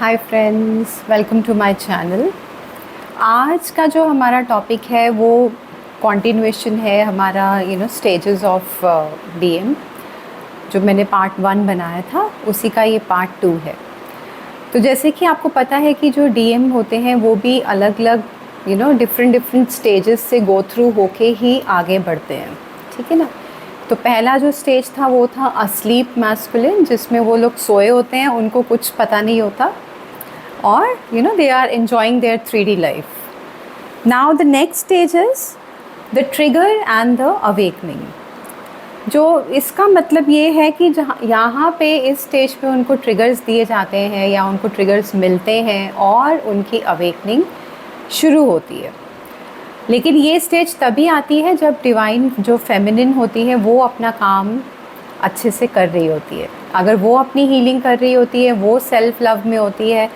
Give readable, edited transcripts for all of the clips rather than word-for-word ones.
Hi friends, welcome to my channel. आज का जो हमारा टॉपिक है वो कंटिन्यूएशन है हमारा स्टेजेस ऑफ डीएम। जो मैंने पार्ट 1 बनाया था उसी का ये पार्ट 2 है। तो जैसे कि आपको पता है कि जो डीएम होते हैं वो भी अलग अलग डिफरेंट स्टेजेस से गो थ्रू होके ही आगे बढ़ते हैं, ठीक है ना। तो पहला जो स्टेज था वो था अस्लीप मैस्कुलिन, जिसमें वो लोग सोए होते हैं, उनको कुछ पता नहीं होता और they are enjoying their 3D life. Now the next stage is the trigger and the awakening. जो इसका मतलब ये है कि जहाँ यहाँ पे इस स्टेज पे उनको ट्रिगर्स दिए जाते हैं या उनको ट्रिगर्स मिलते हैं और उनकी अवेकनिंग शुरू होती है। लेकिन ये स्टेज तभी आती है जब डिवाइन जो फेमिनिन होती है वो अपना काम अच्छे से कर रही होती है। अगर वो अपनी हीलिंग कर रही होती है, वो सेल्फ लव में होती है,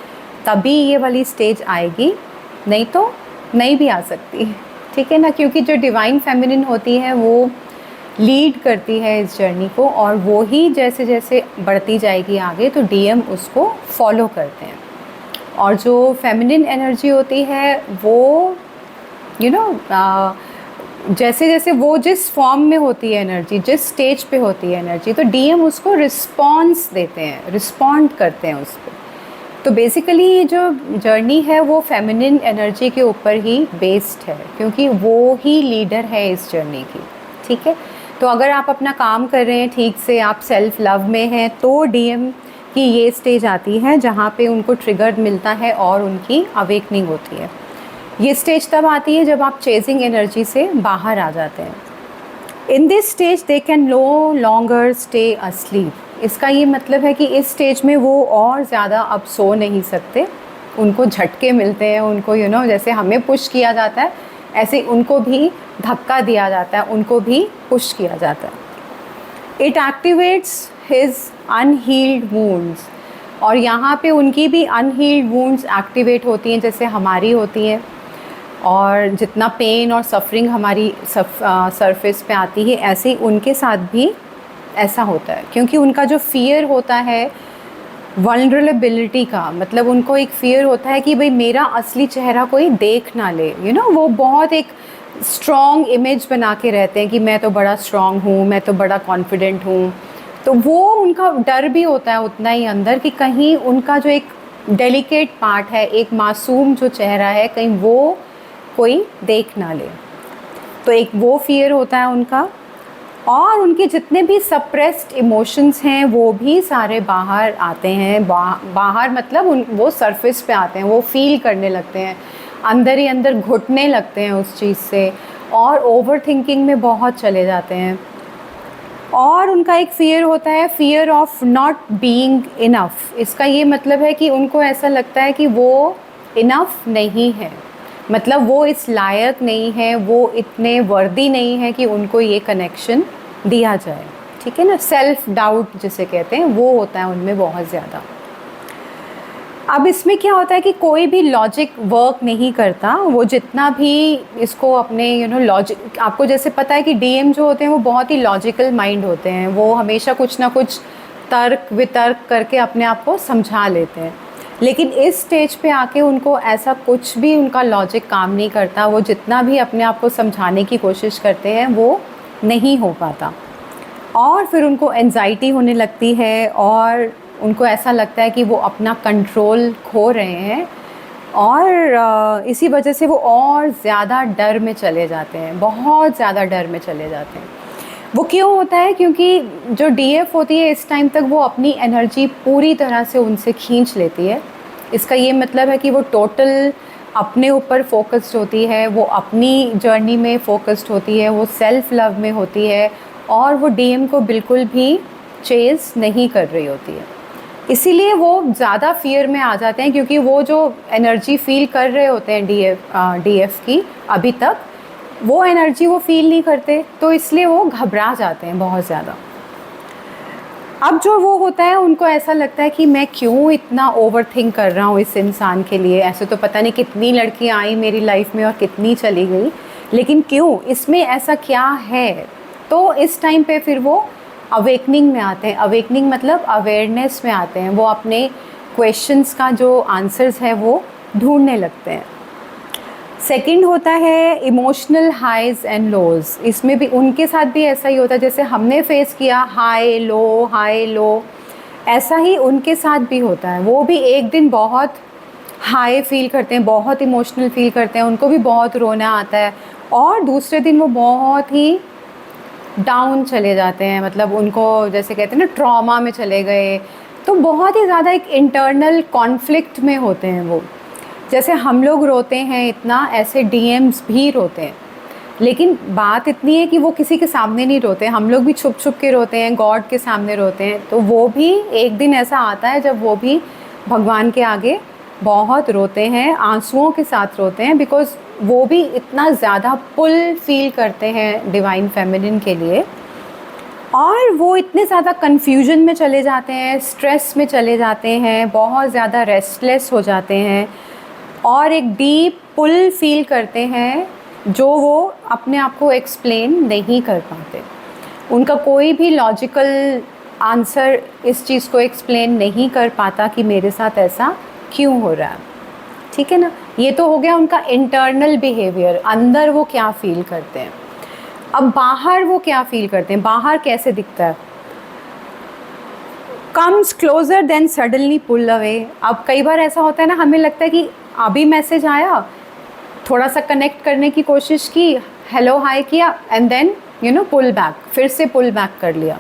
तभी ये वाली स्टेज आएगी, नहीं तो नहीं भी आ सकती, ठीक है ना। क्योंकि जो डिवाइन फेमिनिन होती है वो लीड करती है इस जर्नी को और वो ही जैसे जैसे बढ़ती जाएगी आगे तो डीएम उसको फॉलो करते हैं। और जो फेमिनिन एनर्जी होती है वो जैसे जैसे वो जिस फॉर्म में होती है एनर्जी, जिस स्टेज पे होती है एनर्जी, तो डीएम उसको रिस्पॉन्स देते हैं, रिस्पॉन्ड करते हैं उस पर। तो बेसिकली ये जो जर्नी है वो फेमिनिन एनर्जी के ऊपर ही बेस्ड है, क्योंकि वो ही लीडर है इस जर्नी की, ठीक है। तो अगर आप अपना काम कर रहे हैं ठीक से, आप सेल्फ लव में हैं, तो डीएम की ये स्टेज आती है जहाँ पे उनको ट्रिगर मिलता है और उनकी अवेकनिंग होती है। ये स्टेज तब आती है जब आप चेजिंग एनर्जी से बाहर आ जाते हैं। In this stage they can no longer stay asleep. इसका ये मतलब है कि इस स्टेज में वो और ज़्यादा अब सो नहीं सकते, उनको झटके मिलते हैं, उनको जैसे हमें पुश किया जाता है ऐसे उनको भी धक्का दिया जाता है, उनको भी पुश किया जाता है। It activates his unhealed wounds, और यहाँ पे उनकी भी अनहील्ड वुंड्स एक्टिवेट होती हैं जैसे हमारी होती हैं। और जितना पेन और सफरिंग हमारी सरफेस पे आती है, ऐसे ही उनके साथ भी ऐसा होता है, क्योंकि उनका जो फियर होता है वल्नरेबिलिटी का, मतलब उनको एक फियर होता है कि भाई मेरा असली चेहरा कोई देख ना ले। वो बहुत एक स्ट्रॉन्ग इमेज बना के रहते हैं कि मैं तो बड़ा स्ट्रॉन्ग हूँ, मैं तो बड़ा कॉन्फिडेंट हूँ। तो वो उनका डर भी होता है उतना ही अंदर कि कहीं उनका जो एक डेलिकेट पार्ट है, एक मासूम जो चेहरा है, कहीं वो कोई देख ना ले। तो एक वो फियर होता है उनका, और उनके जितने भी सप्रेस्ड इमोशंस हैं वो भी सारे बाहर आते हैं। बाहर मतलब वो सरफेस पे आते हैं, वो फील करने लगते हैं, अंदर ही अंदर घुटने लगते हैं उस चीज़ से, और ओवर थिंकिंग में बहुत चले जाते हैं। और उनका एक फ़ियर होता है, fear of not being enough. इसका ये मतलब है कि उनको ऐसा लगता है कि वो इनफ नहीं है, मतलब वो इस लायक नहीं है, वो इतने वर्दी नहीं है कि उनको ये कनेक्शन दिया जाए, ठीक है ना। सेल्फ डाउट जिसे कहते हैं वो होता है उनमें बहुत ज़्यादा। अब इसमें क्या होता है कि कोई भी लॉजिक वर्क नहीं करता, वो जितना भी इसको अपने लॉजिक, आपको जैसे पता है कि डीएम जो होते हैं वो बहुत ही लॉजिकल माइंड होते हैं, वो हमेशा कुछ ना कुछ तर्क वितर्क करके अपने आप को समझा लेते हैं। लेकिन इस स्टेज पे आके उनको ऐसा कुछ भी, उनका लॉजिक काम नहीं करता, वो जितना भी अपने आप को समझाने की कोशिश करते हैं वो नहीं हो पाता, और फिर उनको एंजाइटी होने लगती है और उनको ऐसा लगता है कि वो अपना कंट्रोल खो रहे हैं, और इसी वजह से वो और ज़्यादा डर में चले जाते हैं, बहुत ज़्यादा डर में चले जाते हैं। वो क्यों होता है? क्योंकि जो डीएफ होती है इस टाइम तक वो अपनी एनर्जी पूरी तरह से उनसे खींच लेती है। इसका ये मतलब है कि वो टोटल अपने ऊपर फोकस्ड होती है, वो अपनी जर्नी में फोकस्ड होती है, वो सेल्फ लव में होती है, और वो डीएम को बिल्कुल भी चेज़ नहीं कर रही होती है। इसीलिए वो ज़्यादा फियर में आ जाते हैं, क्योंकि वो जो एनर्जी फील कर रहे होते हैं डीएफ की, अभी तक वो एनर्जी वो फील नहीं करते, तो इसलिए वो घबरा जाते हैं बहुत ज़्यादा। अब जो वो होता है उनको ऐसा लगता है कि मैं क्यों इतना ओवर थिंक कर रहा हूँ इस इंसान के लिए, ऐसे तो पता नहीं कितनी लड़कियाँ आई मेरी लाइफ में और कितनी चली गई, लेकिन क्यों, इसमें ऐसा क्या है। तो इस टाइम पे फिर वो अवेकनिंग में आते हैं। अवेकनिंग मतलब अवेयरनेस में आते हैं, वो अपने क्वेश्चंस का जो आंसर्स है वो ढूंढने लगते हैं। सेकंड होता है इमोशनल हाइज एंड लोज। इसमें भी उनके साथ भी ऐसा ही होता है, जैसे हमने फेस किया हाई लो, ऐसा ही उनके साथ भी होता है। वो भी एक दिन बहुत हाई फील करते हैं, बहुत इमोशनल फील करते हैं, उनको भी बहुत रोना आता है, और दूसरे दिन वो बहुत ही डाउन चले जाते हैं, मतलब उनको जैसे कहते हैं ना ट्रॉमा में चले गए। तो बहुत ही ज़्यादा एक इंटरनल कॉन्फ्लिक्ट में होते हैं वो। जैसे हम लोग रोते हैं इतना, ऐसे डीएम्स भी रोते हैं, लेकिन बात इतनी है कि वो किसी के सामने नहीं रोते। हम लोग भी छुप छुप के रोते हैं, गॉड के सामने रोते हैं। तो वो भी एक दिन ऐसा आता है जब वो भी भगवान के आगे बहुत रोते हैं, आंसुओं के साथ रोते हैं, बिकॉज़ वो भी इतना ज़्यादा पुल फील करते हैं डिवाइन फेमिनिन के लिए। और वो इतने ज़्यादा कन्फ्यूजन में चले जाते हैं, स्ट्रेस में चले जाते हैं, बहुत ज़्यादा रेस्टलेस हो जाते हैं, और एक डीप पुल फील करते हैं जो वो अपने आप को एक्सप्लेन नहीं कर पाते। उनका कोई भी लॉजिकल आंसर इस चीज़ को एक्सप्लेन नहीं कर पाता कि मेरे साथ ऐसा क्यों हो रहा है। ठीक है ना, ये तो हो गया उनका इंटरनल बिहेवियर, अंदर वो क्या फील करते हैं। अब बाहर वो क्या फील करते हैं, बाहर कैसे दिखता है। Comes closer then suddenly pull away. अब कई बार ऐसा होता है ना, हमें लगता है कि अभी मैसेज आया, थोड़ा सा कनेक्ट करने की कोशिश की, हेलो हाय किया, एंड देन पुल बैक, फिर से पुल बैक कर लिया।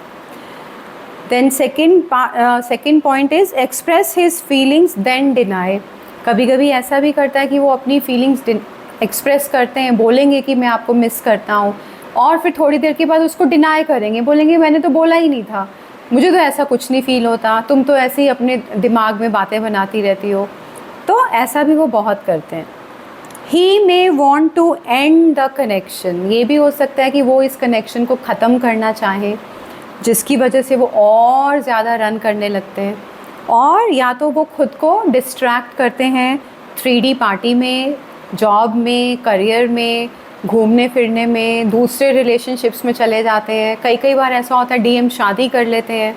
Then second point is express his feelings then deny. कभी कभी ऐसा भी करता है कि वो अपनी फीलिंग्स एक्सप्रेस करते हैं, बोलेंगे कि मैं आपको मिस करता हूँ, और फिर थोड़ी देर के बाद उसको डिनाई करेंगे, बोलेंगे मैंने तो बोला ही नहीं था, मुझे तो ऐसा कुछ नहीं फील होता, तुम तो ऐसे ही अपने दिमाग में बातें बनाती रहती हो। तो ऐसा भी वो बहुत करते हैं। He may want to end the connection. ये भी हो सकता है कि वो इस कनेक्शन को ख़त्म करना चाहें, जिसकी वजह से वो और ज़्यादा रन करने लगते हैं, और या तो वो खुद को डिस्ट्रैक्ट करते हैं 3D पार्टी में, जॉब में, करियर में, घूमने फिरने में, दूसरे रिलेशनशिप्स में चले जाते हैं। कई बार ऐसा होता है डीएम शादी कर लेते हैं,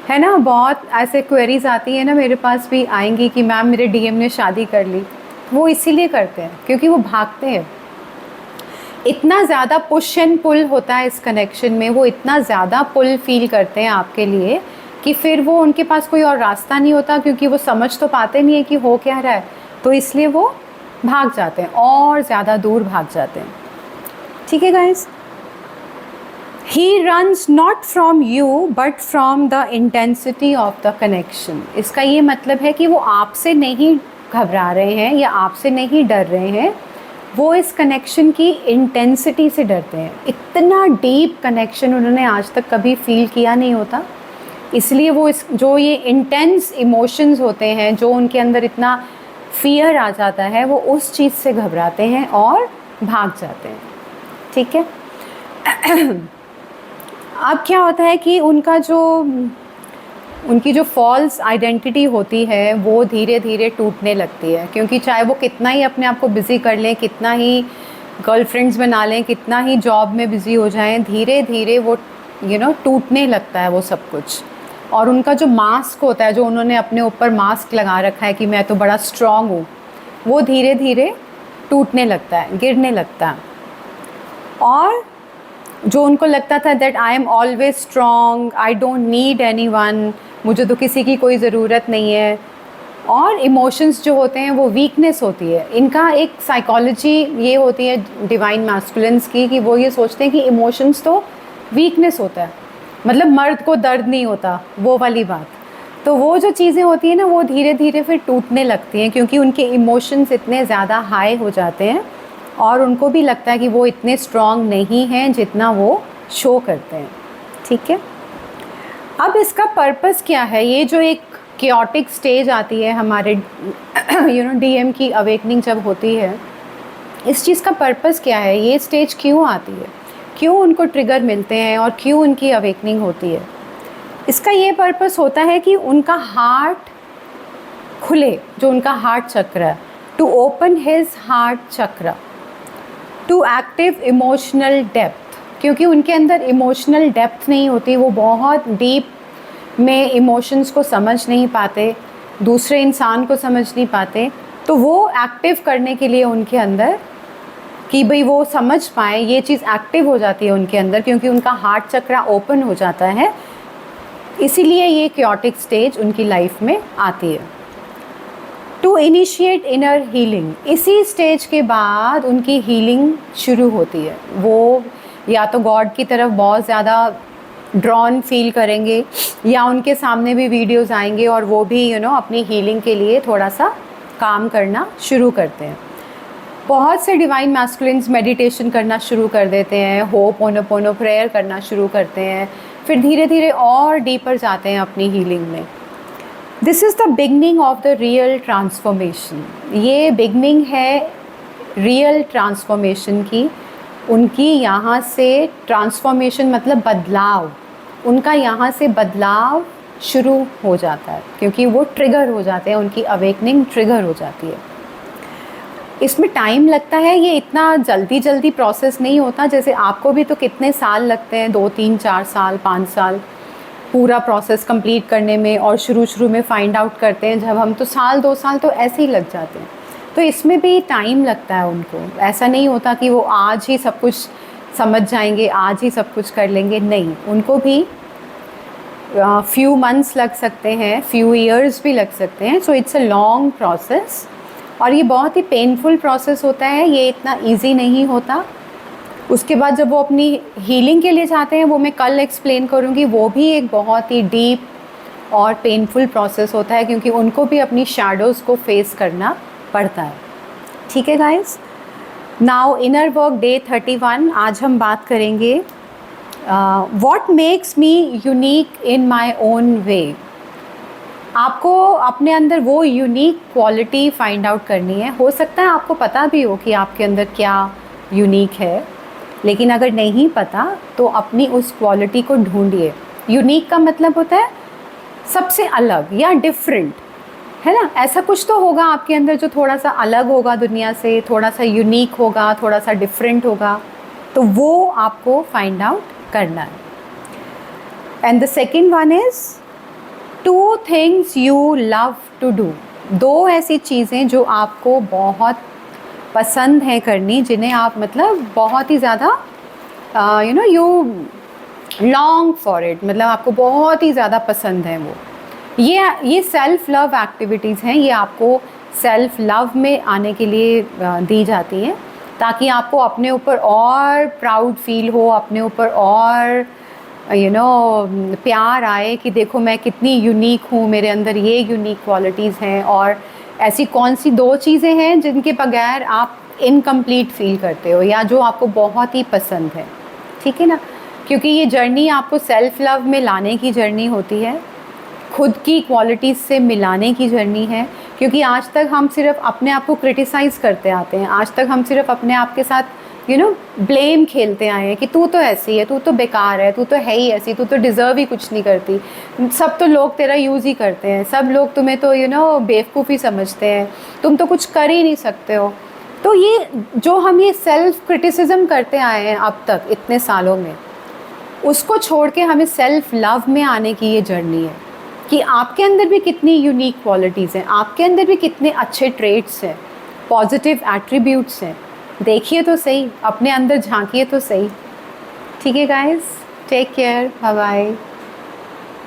है ना। बहुत ऐसे क्वेरीज आती है ना, मेरे पास भी आएंगी कि मैम मेरे डीएम ने शादी कर ली। वो इसीलिए करते हैं क्योंकि वो भागते हैं। इतना ज़्यादा पुश एंड पुल होता है इस कनेक्शन में, वो इतना ज़्यादा पुल फील करते हैं आपके लिए कि फिर वो उनके पास कोई और रास्ता नहीं होता, क्योंकि वो समझ तो पाते नहीं है कि हो क्या रहा है, तो इसलिए वो भाग जाते हैं और ज़्यादा दूर भाग जाते हैं। ठीक है guys, he runs not from you but from the intensity of the connection. इसका ये मतलब है कि वो आपसे नहीं घबरा रहे हैं या आपसे नहीं डर रहे हैं, वो इस कनेक्शन की इंटेंसिटी से डरते हैं। इतना डीप कनेक्शन उन्होंने आज तक कभी फील किया नहीं होता, इसलिए वो इस जो ये इंटेंस इमोशंस होते हैं, जो उनके अंदर इतना फियर आ जाता है, वो उस चीज़ से घबराते हैं और भाग जाते हैं। ठीक है। अब क्या होता है कि उनकी जो फॉल्स आइडेंटिटी होती है वो धीरे धीरे टूटने लगती है, क्योंकि चाहे वो कितना ही अपने आप को बिज़ी कर लें, कितना ही गर्लफ्रेंड्स बना लें, कितना ही जॉब में बिज़ी हो जाएं, धीरे धीरे वो टूटने लगता है वो सब कुछ। और उनका जो मास्क होता है, जो उन्होंने अपने ऊपर मास्क लगा रखा है कि मैं तो बड़ा स्ट्रॉन्ग हूँ, वो धीरे धीरे टूटने लगता है, गिरने लगता है। और जो उनको लगता था that I am always strong, I don't need anyone, मुझे तो किसी की कोई ज़रूरत नहीं है। और इमोशंस जो होते हैं वो वीकनेस होती है। इनका एक साइकोलॉजी ये होती है डिवाइन मैस्कुलिन्स की, कि वो ये सोचते हैं कि इमोशंस तो वीकनेस होता है, मतलब मर्द को दर्द नहीं होता, वो वाली बात। तो वो जो चीज़ें होती हैं ना, वो धीरे धीरे फिर टूटने लगती हैं, क्योंकि उनके इमोशंस इतने ज़्यादा हाई हो जाते हैं, और उनको भी लगता है कि वो इतने स्ट्रॉन्ग नहीं हैं जितना वो शो करते हैं। ठीक है। अब इसका पर्पस क्या है, ये जो एक केओटिक स्टेज आती है हमारे डीएम की अवेकनिंग जब होती है, इस चीज़ का पर्पस क्या है, ये स्टेज क्यों आती है, क्यों उनको ट्रिगर मिलते हैं और क्यों उनकी अवेकनिंग होती है। इसका ये पर्पस होता है कि उनका हार्ट खुले, जो उनका हार्ट चक्र है, टू ओपन हिज हार्ट चक्र टू एक्टिव इमोशनल डेप्थ। क्योंकि उनके अंदर इमोशनल डेप्थ नहीं होती, वो बहुत डीप में इमोशंस को समझ नहीं पाते, दूसरे इंसान को समझ नहीं पाते, तो वो एक्टिव करने के लिए उनके अंदर कि भाई वो समझ पाए, ये चीज़ एक्टिव हो जाती है उनके अंदर, क्योंकि उनका हार्ट चक्रा ओपन हो जाता है, इसीलिए ये क्योटिक स्टेज उनकी लाइफ में आती है। टू इनिशिएट इनर हीलिंग, इसी स्टेज के बाद उनकी हीलिंग शुरू होती है। वो या तो गॉड की तरफ बहुत ज़्यादा ड्रॉन फील करेंगे, या उनके सामने भी वीडियोस आएंगे और वो भी अपनी हीलिंग के लिए थोड़ा सा काम करना शुरू करते हैं। बहुत से डिवाइन मैस्कुलिन्स मेडिटेशन करना शुरू कर देते हैं, होपोनोपोनो प्रेयर करना शुरू करते हैं, फिर धीरे धीरे और डीपर जाते हैं अपनी हीलिंग में। This is the beginning of the real transformation. ये बिगनिंग है रियल ट्रांसफॉर्मेशन की। उनकी यहाँ से ट्रांसफॉर्मेशन मतलब बदलाव, उनका यहाँ से बदलाव शुरू हो जाता है, क्योंकि वो ट्रिगर हो जाते हैं, उनकी अवेकनिंग ट्रिगर हो जाती है। इसमें टाइम लगता है, ये इतना जल्दी जल्दी प्रोसेस नहीं होता। जैसे आपको भी तो कितने साल लगते हैं, 2 3 4 साल 5 साल पूरा प्रोसेस कंप्लीट करने में, और शुरू में फाइंड आउट करते हैं जब हम, तो साल 2 साल तो ऐसे ही लग जाते हैं। तो इसमें भी टाइम लगता है उनको। ऐसा नहीं होता कि वो आज ही सब कुछ समझ जाएंगे, आज ही सब कुछ कर लेंगे, नहीं, उनको भी फ्यू मंथ्स लग सकते हैं, फ्यू ईयर्स भी लग सकते हैं। So it's a long process, और ये बहुत ही पेनफुल प्रोसेस होता है, ये इतना इजी नहीं होता। उसके बाद जब वो अपनी हीलिंग के लिए जाते हैं, वो मैं कल एक्सप्लेन करूँगी, वो भी एक बहुत ही डीप और पेनफुल प्रोसेस होता है, क्योंकि उनको भी अपनी शैडोज़ को फेस करना पड़ता है। ठीक है guys, now inner work day 31। आज हम बात करेंगे what makes me unique in my own way. आपको अपने अंदर वो यूनिक क्वालिटी फाइंड आउट करनी है। हो सकता है आपको पता भी हो कि आपके अंदर क्या यूनिक है, लेकिन अगर नहीं पता तो अपनी उस क्वालिटी को ढूंढिए। यूनिक का मतलब होता है सबसे अलग या डिफरेंट, है ना। ऐसा कुछ तो होगा आपके अंदर जो थोड़ा सा अलग होगा दुनिया से, थोड़ा सा यूनिक होगा, थोड़ा सा डिफरेंट होगा, तो वो आपको फाइंड आउट करना है। And the second one is 2 things you love to do. 2 ऐसी चीज़ें जो आपको बहुत पसंद हैं करनी, जिन्हें आप मतलब बहुत ही ज़्यादा यू लॉन्ग फॉर इट, मतलब आपको बहुत ही ज़्यादा पसंद है वो। ये सेल्फ़ लव एक्टिविटीज़ हैं, ये आपको सेल्फ़ लव में आने के लिए दी जाती हैं, ताकि आपको अपने ऊपर और प्राउड फील हो, अपने ऊपर और प्यार आए कि देखो मैं कितनी यूनिक हूँ, मेरे अंदर ये यूनिक क्वालिटीज़ हैं। और ऐसी कौन सी 2 चीज़ें हैं जिनके बगैर आप इनकम्प्लीट फील करते हो, या जो आपको बहुत ही पसंद है। ठीक है ना, क्योंकि ये जर्नी आपको सेल्फ़ लव में लाने की जर्नी होती है, खुद की क्वालिटीज़ से मिलाने की जर्नी है। क्योंकि आज तक हम सिर्फ अपने आप को क्रिटिसाइज़ करते आते हैं, आज तक हम सिर्फ अपने आप के साथ ब्लेम खेलते आए हैं कि तू तो ऐसी है, तू तो बेकार है, तू तो है ही ऐसी, तू तो डिज़र्व ही कुछ नहीं करती, सब तो लोग तेरा यूज़ ही करते हैं, सब लोग तुम्हें तो बेवकूफ़ ही समझते हैं, तुम तो कुछ कर ही नहीं सकते हो। तो ये जो हम ये सेल्फ़ क्रिटिसिज्म करते आए हैं अब तक इतने सालों में, उसको छोड़ के हमें सेल्फ़ लव में आने की ये जर्नी है कि आपके अंदर भी कितनी यूनिक क्वालिटीज़ हैं, आपके अंदर भी कितने अच्छे ट्रेट्स हैं, पॉजिटिव एट्रीब्यूट्स हैं। देखिए तो सही, अपने अंदर झांकिए तो सही। ठीक है guys, take care, bye bye.